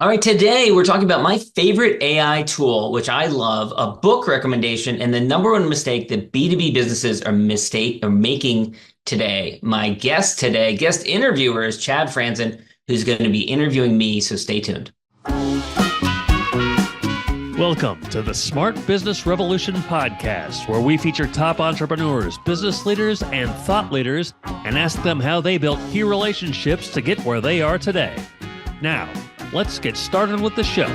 All right, today we're talking about my favorite AI tool, which I love, a book recommendation, and the number one mistake that B2B businesses are making today. My guest today, guest interviewer is Chad Franzen, who's going to be interviewing me, so stay tuned. Welcome to the Smart Business Revolution podcast, where we feature top entrepreneurs, business leaders, and thought leaders and ask them how they built key relationships to get where they are today. Now, let's get started with the show. All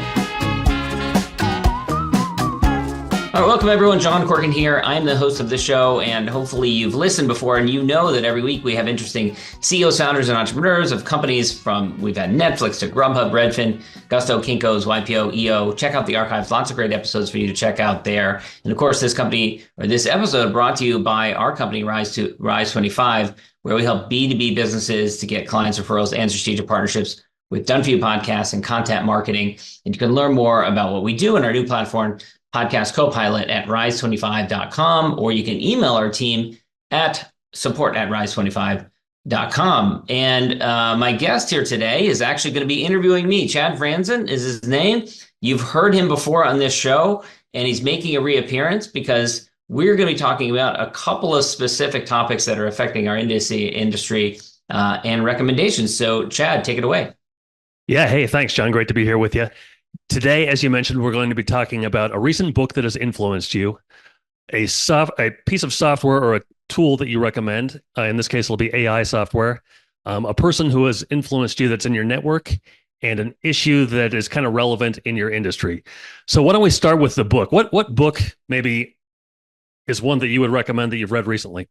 right, welcome everyone. John Corcoran here. I'm the host of the show, and hopefully you've listened before, and you know that every week we have interesting CEOs, founders, and entrepreneurs of companies we've had Netflix to Grubhub, Redfin, Gusto, Kinko's, YPO, EO. Check out the archives. Lots of great episodes for you to check out there. And of course, this episode brought to you by our company, Rise25, where we help B2B businesses to get clients, referrals, and strategic partnerships with Done For You podcasts and content marketing. And you can learn more about what we do in our new platform, Podcast Copilot, at rise25.com, or you can email our team at support@rise25.com. And my guest here today is actually going to be interviewing me. Chad Franzen is his name. You've heard him before on this show, and he's making a reappearance because we're going to be talking about a couple of specific topics that are affecting our industry and recommendations. So Chad, take it away. Yeah, hey, thanks, John. Great to be here with you. Today, as you mentioned, we're going to be talking about a recent book that has influenced you, a piece of software or a tool that you recommend. In this case, it'll be AI software, a person who has influenced you that's in your network, and an issue that is kind of relevant in your industry. So why don't we start with the book? What book maybe is one that you would recommend that you've read recently?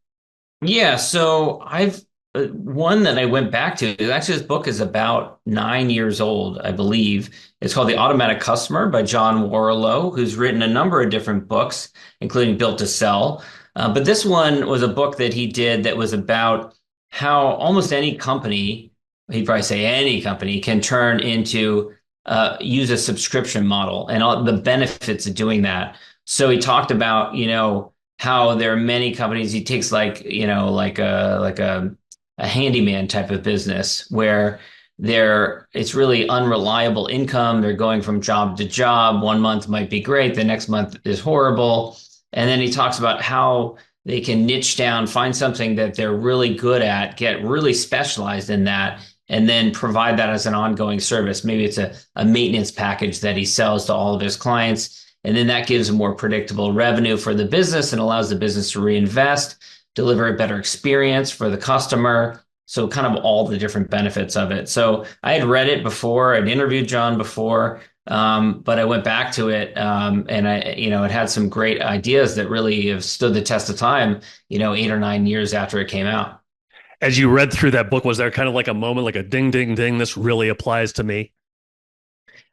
Yeah, so I've one that I went back to. Actually, this book is about 9 years old, I believe. It's called The Automatic Customer by John Warrillow, who's written a number of different books, including Built to Sell. But this one was a book that he did that was about how almost any company, he'd probably say any company, can turn into use a subscription model and all the benefits of doing that. So he talked about, how there are many companies. He takes like a handyman type of business where it's really unreliable income. They're going from job to job. 1 month might be great. The next month is horrible. And then he talks about how they can niche down, find something that they're really good at, get really specialized in that, and then provide that as an ongoing service. Maybe it's a maintenance package that he sells to all of his clients. And then that gives a more predictable revenue for the business and allows the business to reinvest, deliver a better experience for the customer. So kind of all the different benefits of it. So I had read it before, I'd interviewed John before, but I went back to it and it had some great ideas that really have stood the test of time, 8 or 9 years after it came out. As you read through that book, was there kind of like a moment, like a ding, ding, ding, this really applies to me?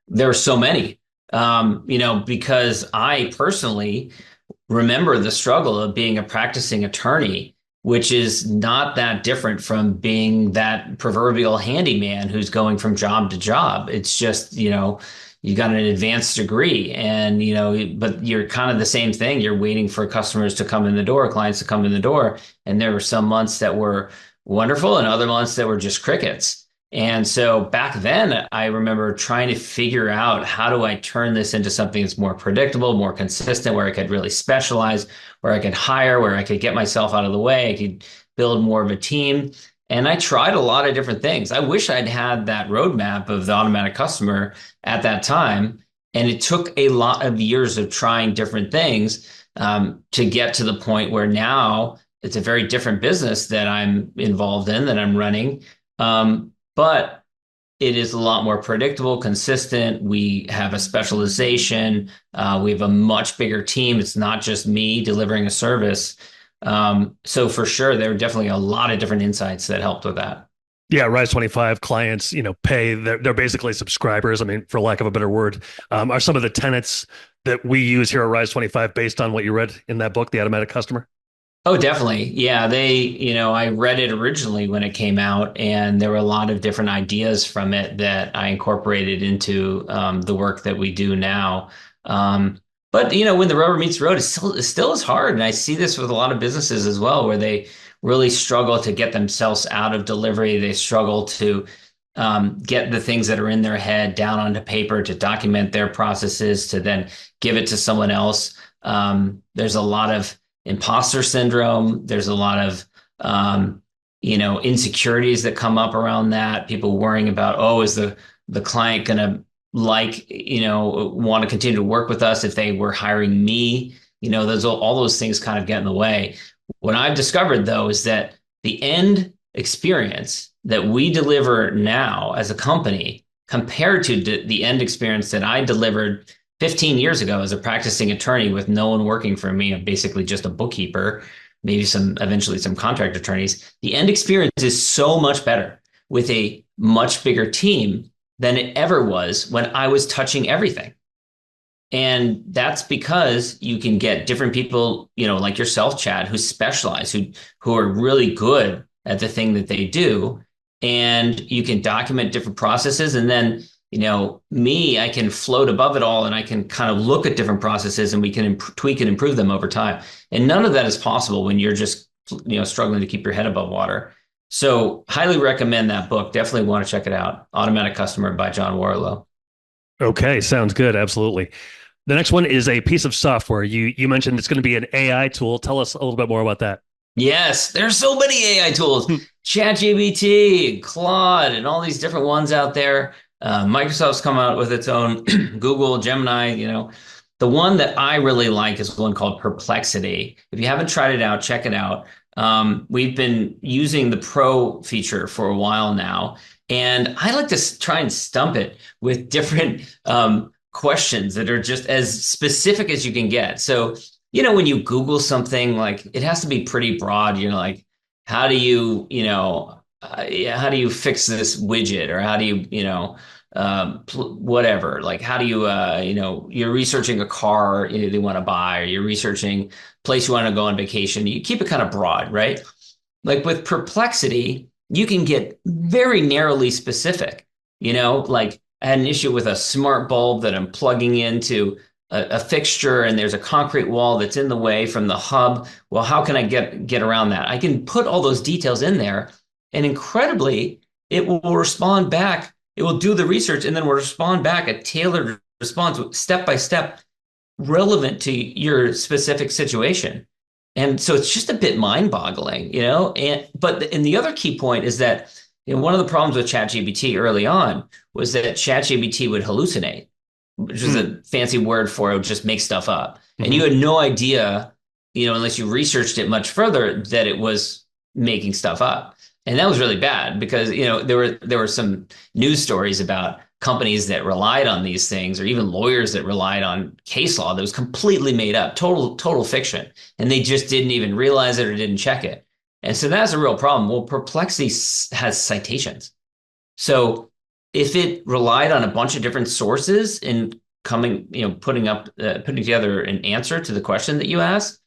There are so many, because I personally remember the struggle of being a practicing attorney, which is not that different from being that proverbial handyman who's going from job to job. It's just, you got an advanced degree and, but you're kind of the same thing. You're waiting for customers to come in the door, clients to come in the door. And there were some months that were wonderful and other months that were just crickets. And so back then, I remember trying to figure out, how do I turn this into something that's more predictable, more consistent, where I could really specialize, where I could hire, where I could get myself out of the way, I could build more of a team. And I tried a lot of different things. I wish I'd had that roadmap of the automatic customer at that time. And it took a lot of years of trying different things to get to the point where now it's a very different business that I'm involved in, that I'm running. But it is a lot more predictable, consistent. We have a specialization. We have a much bigger team. It's not just me delivering a service. So for sure, there are definitely a lot of different insights that helped with that. Yeah, Rise25 clients, pay. They're basically subscribers. I mean, for lack of a better word, are some of the tenets that we use here at Rise25 based on what you read in that book, The Automatic Customer? Oh, definitely. Yeah, I read it originally when it came out, and there were a lot of different ideas from it that I incorporated into the work that we do now. But when the rubber meets the road, it still is hard, and I see this with a lot of businesses as well, where they really struggle to get themselves out of delivery. They struggle to get the things that are in their head down onto paper to document their processes to then give it to someone else. There's a lot of imposter syndrome. There's a lot of insecurities that come up around that. People worrying about, oh, is the client going to want to continue to work with us if they were hiring me? Those all those things kind of get in the way. What I've discovered though is that the end experience that we deliver now as a company compared to the end experience that I delivered 15 years ago as a practicing attorney with no one working for me, I'm basically just a bookkeeper, maybe eventually some contract attorneys. The end experience is so much better with a much bigger team than it ever was when I was touching everything. And that's because you can get different people, like yourself, Chad, who specialize, who are really good at the thing that they do. And you can document different processes. And then, me, I can float above it all and I can kind of look at different processes and we can tweak and improve them over time. And none of that is possible when you're just, struggling to keep your head above water. So highly recommend that book. Definitely want to check it out. Automatic Customer by John Warlow. Okay, sounds good. Absolutely. The next one is a piece of software. You mentioned it's going to be an AI tool. Tell us a little bit more about that. Yes, there's so many AI tools, ChatGPT, Claude, and all these different ones out there. Microsoft's come out with its own Google, Gemini, The one that I really like is one called Perplexity. If you haven't tried it out, check it out. We've been using the Pro feature for a while now, and I like to try and stump it with different questions that are just as specific as you can get. So, when you Google something, like it has to be pretty broad. Like, how do you, how do you fix this widget, or how do you, whatever. Like, how do you, you're researching a car they want to buy, or you're researching a place you want to go on vacation. You keep it kind of broad, right? Like with Perplexity, you can get very narrowly specific. Like I had an issue with a smart bulb that I'm plugging into a fixture, and there's a concrete wall that's in the way from the hub. Well, how can I get around that? I can put all those details in there, and incredibly, it will respond back. It will do the research and then will respond back a tailored response, step by step, relevant to your specific situation. And so it's just a bit mind-boggling, And the other key point is that one of the problems with ChatGPT early on was that ChatGPT would hallucinate, which is a fancy word for it would just make stuff up. And you had no idea, unless you researched it much further, that it was making stuff up. And that was really bad because, there were some news stories about companies that relied on these things, or even lawyers that relied on case law that was completely made up, total fiction. And they just didn't even realize it or didn't check it. And so that's a real problem. Well, Perplexity has citations. So if it relied on a bunch of different sources in putting together an answer to the question that you asked,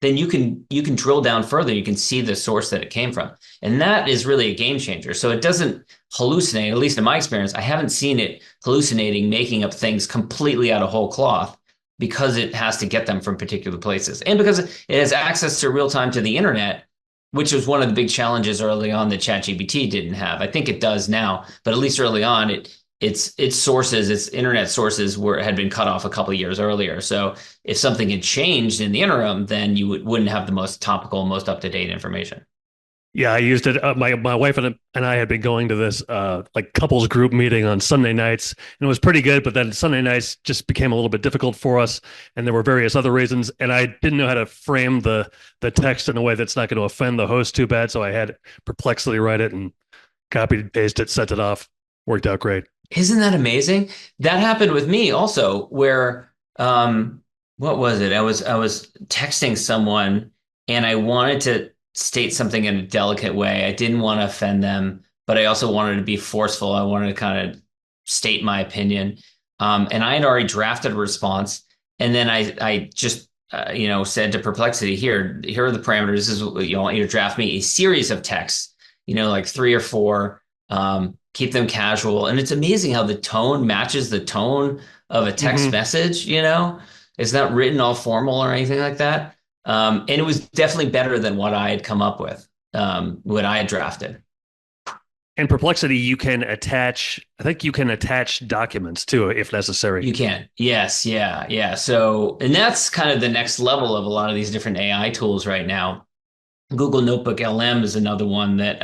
then you can drill down further. You can see the source that it came from. And that is really a game changer. So it doesn't hallucinate, at least in my experience. I haven't seen it hallucinating, making up things completely out of whole cloth, because it has to get them from particular places. And because it has access to real time to the internet, which was one of the big challenges early on that ChatGPT didn't have. I think it does now, but at least early on, its sources, its internet sources had been cut off a couple of years earlier. So if something had changed in the interim, then you wouldn't have the most topical, most up-to-date information. Yeah, I used it. My wife and I had been going to this like couples group meeting on Sunday nights, and it was pretty good. But then Sunday nights just became a little bit difficult for us, and there were various other reasons. And I didn't know how to frame the text in a way that's not going to offend the host too bad. So I had Perplexity write it and copied and pasted it, sent it off. Worked out great. Isn't that amazing? That happened with me also, where what was it? I was texting someone, and I wanted to state something in a delicate way. I didn't want to offend them, but I also wanted to be forceful. I wanted to kind of state my opinion. And I had already drafted a response. And then I just, said to Perplexity, here are the parameters. This is what I want you to draft me a series of texts, like 3 or 4, keep them casual. And it's amazing how the tone matches the tone of a text message, It's not written all formal or anything like that. And it was definitely better than what I had come up with, what I had drafted. And Perplexity, you can attach, I think you can attach documents too, if necessary. You can. Yes. Yeah. Yeah. So, and that's kind of the next level of a lot of these different AI tools right now. Google Notebook LM is another one that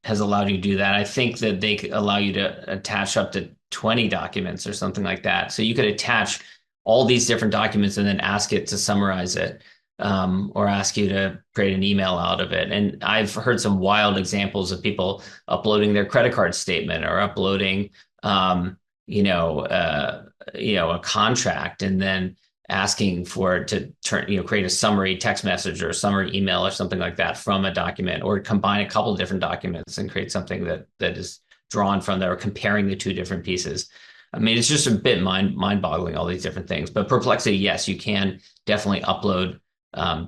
has allowed you to do that. I think that they could allow you to attach up to 20 documents or something like that. So you could attach all these different documents and then ask it to summarize it, or ask you to create an email out of it. And I've heard some wild examples of people uploading their credit card statement or uploading, um, you know, a contract, and then asking for it to create a summary text message or a summary email or something like that from a document, or combine a couple of different documents and create something that is drawn from there, or comparing the two different pieces. I mean, it's just a bit mind-boggling, all these different things. But Perplexity, yes, you can definitely upload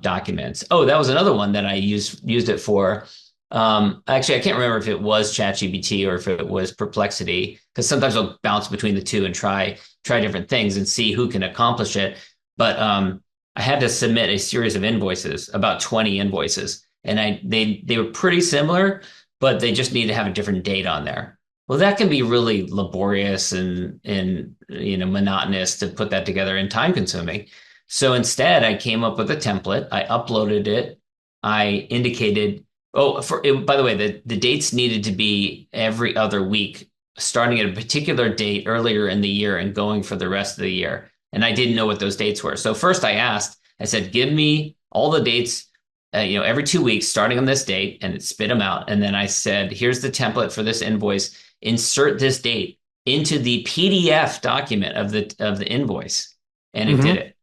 documents. Oh, that was another one that I used it for. Actually, I can't remember if it was ChatGPT or if it was Perplexity, because sometimes I'll bounce between the two and try different things and see who can accomplish it. But I had to submit a series of invoices, about 20 invoices, and they were pretty similar, but they just need to have a different date on there. Well, that can be really laborious and monotonous to put that together and time consuming. So instead, I came up with a template. I uploaded it. I indicated, by the way, the dates needed to be every other week, starting at a particular date earlier in the year and going for the rest of the year. And I didn't know what those dates were. So first I said, give me all the dates, every 2 weeks, starting on this date, and it spit them out. And then I said, here's the template for this invoice. Insert this date into the PDF document of the invoice. And it did Mm-hmm. it.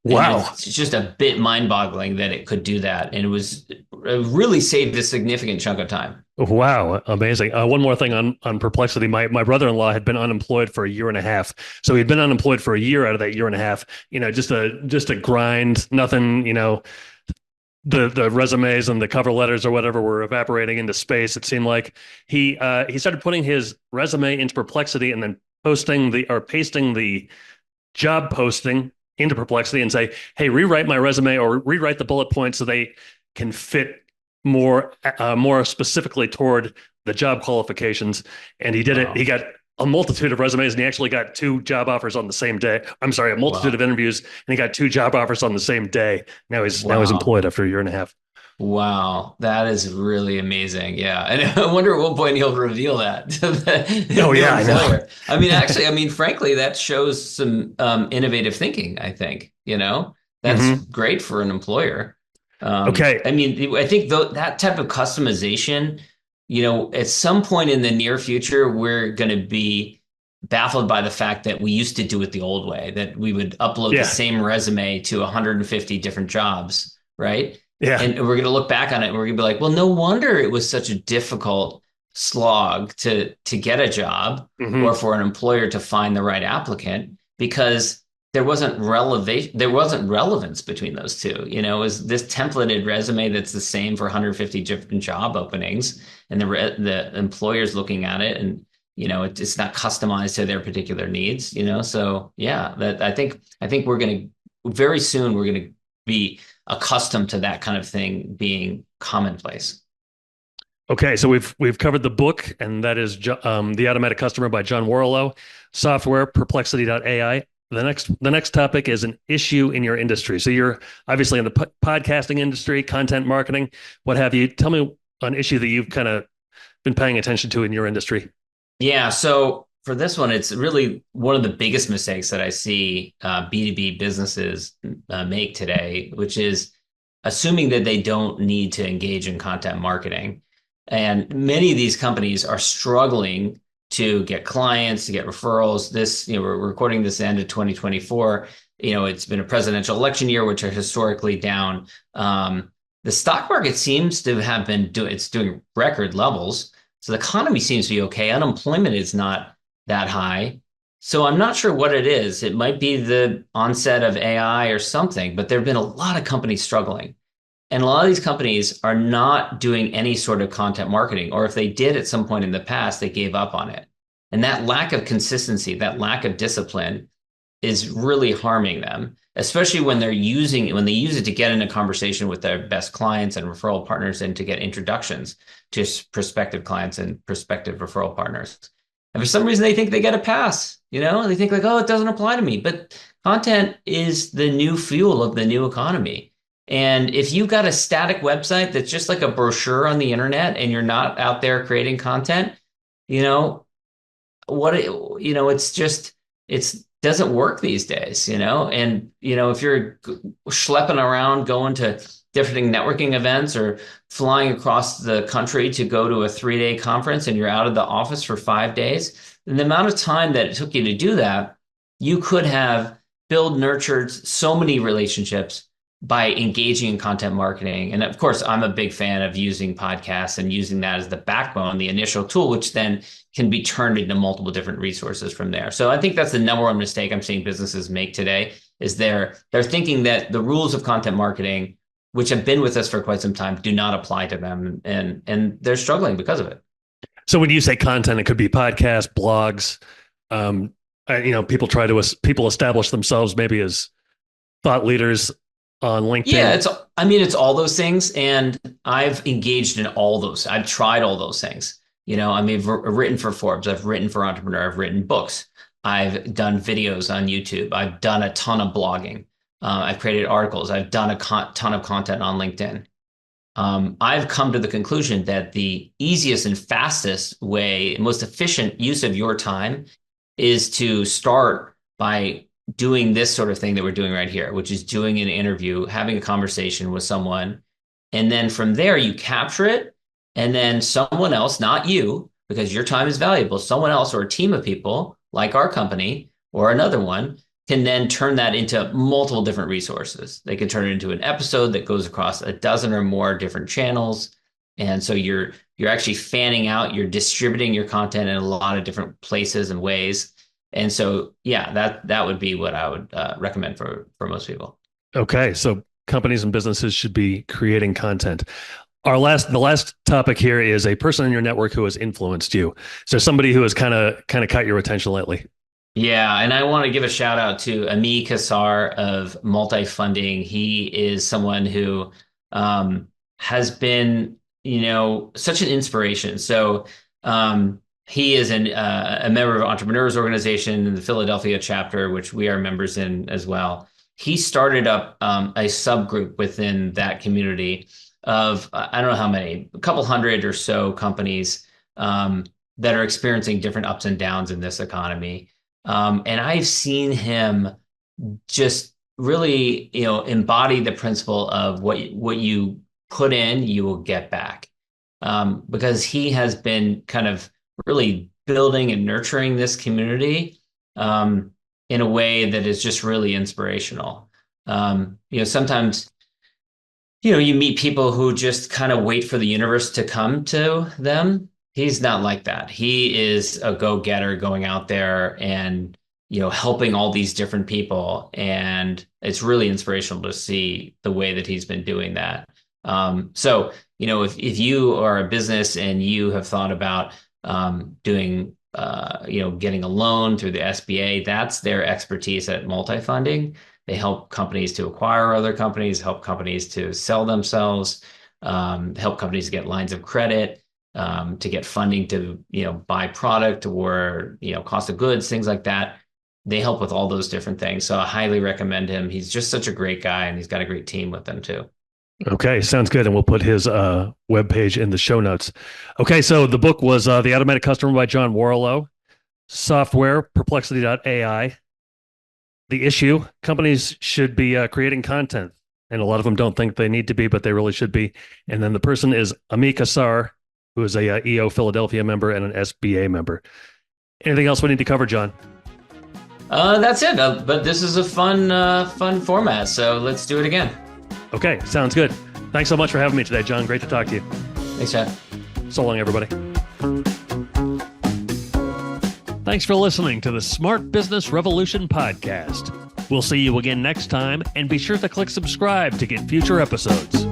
And Wow. it's just a bit mind-boggling that it could do that. And it really saved a significant chunk of time. Wow, amazing. One more thing on Perplexity. My brother-in-law had been unemployed for a year and a half. So he'd been unemployed for a year out of that year and a half, just a grind, nothing, the resumes and the cover letters or whatever were evaporating into space. It seemed like he started putting his resume into Perplexity and then pasting the job posting into Perplexity and say, hey, rewrite my resume or rewrite the bullet points so they can fit more specifically toward the job qualifications. And he did it. He Wow. got a multitude of resumes and he actually got two job offers on the same day. I'm sorry, a multitude of Wow. interviews and he got two job offers on the same day. Now he's Wow. employed after a year and a half. Wow. That is really amazing. Yeah. And I wonder at what point he'll reveal that to the Oh new yeah, I know. employer. Frankly, that shows some innovative thinking, I think. That's Hmm. great for an employer. Okay. I think that type of customization, at some point in the near future, we're going to be baffled by the fact that we used to do it the old way, that we would upload the Yeah. same resume to 150 different jobs, right? Yeah. And we're going to look back on it and we're going to be like, well, no wonder it was such a difficult slog to get a job, or Hmm. for an employer to find the right applicant, because there wasn't relevance between those two. Is this templated resume that's the same for 150 different job openings, and the employer's looking at it, and it's not customized to their particular needs. So yeah, that I think very soon we're going to be accustomed to that kind of thing being commonplace. Okay, so we've covered the book, and that is The Automatic Customer by John Warlow, software, Perplexity.ai. The next topic is an issue in your industry. So you're obviously in the podcasting industry, content marketing, what have you. Tell me an issue that you've kind of been paying attention to in your industry. Yeah, so for this one, it's really one of the biggest mistakes that I see B2B businesses make today, which is assuming that they don't need to engage in content marketing. And many of these companies are struggling to get clients, to get referrals. We're recording this end of 2024. It's been a presidential election year, which are historically down. The stock market seems to have it's doing record levels. So the economy seems to be okay. Unemployment is not that high. So I'm not sure what it is. It might be the onset of AI or something, but there have been a lot of companies struggling. And a lot of these companies are not doing any sort of content marketing, or if they did at some point in the past, they gave up on it. And that lack of consistency, that lack of discipline is really harming them, especially when they use it to get in a conversation with their best clients and referral partners and to get introductions to prospective clients and prospective referral partners. And for some reason, they think they get a pass, they think like, oh, it doesn't apply to me. But content is the new fuel of the new economy. And if you've got a static website that's just like a brochure on the internet and you're not out there creating content, you know, it's doesn't work these days, and if you're schlepping around going to different networking events or flying across the country to go to a 3-day conference and you're out of the office for 5 days, and the amount of time that it took you to do that, you could have nurtured so many relationships by engaging in content marketing. And of course, I'm a big fan of using podcasts and using that as the backbone, the initial tool, which then can be turned into multiple different resources from there. So I think that's the number one mistake I'm seeing businesses make today is they're thinking that the rules of content marketing, which have been with us for quite some time, do not apply to them. And they're struggling because of it. So when you say content, it could be podcasts, blogs. People establish themselves maybe as thought leaders on LinkedIn. Yeah, it's all those things. And I've engaged in all those. I've tried all those things. I've written for Forbes. I've written for Entrepreneur. I've written books. I've done videos on YouTube. I've done a ton of blogging. I've created articles. I've done a ton of content on LinkedIn. I've come to the conclusion that the easiest and fastest way, most efficient use of your time is to start by doing this sort of thing that we're doing right here, which is doing an interview, having a conversation with someone. And then from there, you capture it. And then someone else, not you, because your time is valuable, someone else or a team of people like our company or another one can then turn that into multiple different resources. They can turn it into an episode that goes across a dozen or more different channels. And so you're actually fanning out, you're distributing your content in a lot of different places and ways. And so, yeah, that would be what I would recommend for most people. Okay, so companies and businesses should be creating content. The last topic here is a person in your network who has influenced you. So somebody who has kind of caught your attention lately. Yeah, and I want to give a shout out to Kassar of Multifunding. He is someone who has been, such an inspiration. So he is a member of Entrepreneurs Organization in the Philadelphia chapter, which we are members in as well. He started up a subgroup within that community of, I don't know how many, a couple hundred or so companies that are experiencing different ups and downs in this economy. And I've seen him just really, embody the principle of what you put in, you will get back. Because he has been kind of really building and nurturing this community in a way that is just really inspirational. Sometimes, you meet people who just kind of wait for the universe to come to them. He's not like that. He is a go-getter going out there and, helping all these different people. And it's really inspirational to see the way that he's been doing that. So, if you are a business and you have thought about doing, getting a loan through the SBA, that's their expertise at Multifunding. They help companies to acquire other companies, help companies to sell themselves, help companies to get lines of credit, to get funding to, buy product or, cost of goods, things like that. They help with all those different things. So I highly recommend him. He's just such a great guy and he's got a great team with them too. Okay, sounds good. And we'll put his webpage in the show notes. Okay, so the book was The Automatic Customer by John Warlow, software, Perplexity AI. The issue, companies should be creating content. And a lot of them don't think they need to be, but they really should be. And then the person is Marie Kassar, who is a EO Philadelphia member and an SBA member. Anything else we need to cover, John? That's it. But this is a fun format. So let's do it again. Okay, sounds good. Thanks so much for having me today, John. Great to talk to you. Thanks, Chad. So long, everybody. Thanks for listening to the Smart Business Revolution podcast. We'll see you again next time, and be sure to click subscribe to get future episodes.